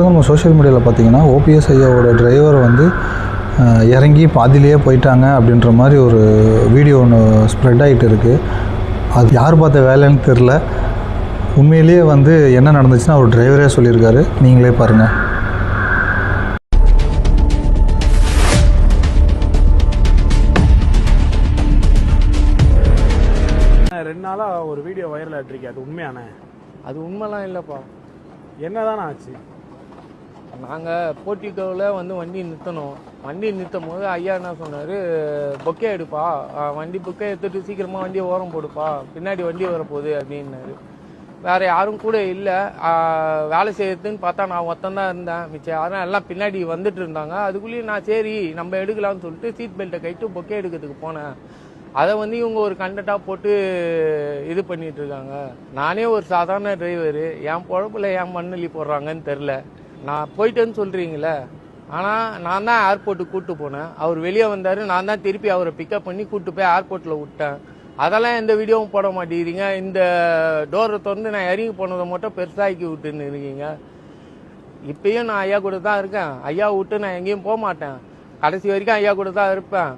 நம்ம சோஷியல் மீடியாவில் பார்த்தீங்கன்னா ஓபிஎஸ் ஐயாவோட டிரைவர் வந்து இறங்கி பாதியிலேயே போயிட்டாங்க அப்படின்ற மாதிரி ஒரு வீடியோ ஒன்று ஸ்ப்ரெட் ஆகிட்டு இருக்குது. அது யார் பார்த்த வேலைன்னு தெரில. உண்மையிலேயே வந்து என்ன நடந்துச்சுன்னா அவர் டிரைவரே சொல்லியிருக்காரு. நீங்களே பாருங்கள். ரெண்டு நாளாக ஒரு வீடியோ வைரல் ஆகிட்டு அது உண்மையான? அது உண்மைலாம் இல்லைப்பா. என்னதானே ஆச்சு? நாங்கள் போர்ட்டிகோவில் வந்து வண்டி நிறுத்தணும். வண்டி நிறுத்தும் போது ஐயா என்ன சொன்னார், பொக்கே எடுப்பா, வண்டி பொக்கே எடுத்துட்டு சீக்கிரமாக வண்டியை ஓரம் போடுப்பா, பின்னாடி வண்டி வரப்போகுது அப்படின்னாரு. வேறு யாரும் கூட இல்லை. வேலை செய்யறதுன்னு பார்த்தா நான் ஒருத்தந்தான் இருந்தேன். மிச்சம் யாரும் எல்லாம் பின்னாடி வந்துட்டு இருந்தாங்க. அதுக்குள்ளேயும் நான் சரி நம்ம எடுக்கலாம்னு சொல்லிட்டு சீட் பெல்ட்டை கைட்டு பொக்கே எடுக்கிறதுக்கு போனேன். அதை வந்து இவங்க ஒரு கண்டென்ட்டாக போட்டு இது பண்ணிட்டு இருக்காங்க. நானே ஒரு சாதாரண டிரைவரு, என் பொழப்புல ஏன் மண்ணள்ளி போடுறாங்கன்னு தெரில. நான் போயிட்டேன்னு சொல்கிறீங்களே, ஆனால் நான் தான் ஏர்போர்ட்டுக்கு கூப்பிட்டு போனேன். அவர் வெளியே வந்தார், நான் தான் திருப்பி அவரை பிக்கப் பண்ணி கூப்பிட்டு போய் ஏர்போர்ட்டில் விட்டேன். அதெல்லாம் எந்த வீடியோவும் போட மாட்டேங்கிறீங்க. இந்த டோரை திறந்து நான் இறங்கி போனதை மட்டும் பெருசாக்கி விட்டுன்னு இருக்கீங்க. இப்பயும் நான் ஐயா கூட தான் இருக்கேன். ஐயா விட்டு நான் எங்கேயும் போக மாட்டேன். கடைசி வரைக்கும் ஐயா கூட தான் இருப்பேன்.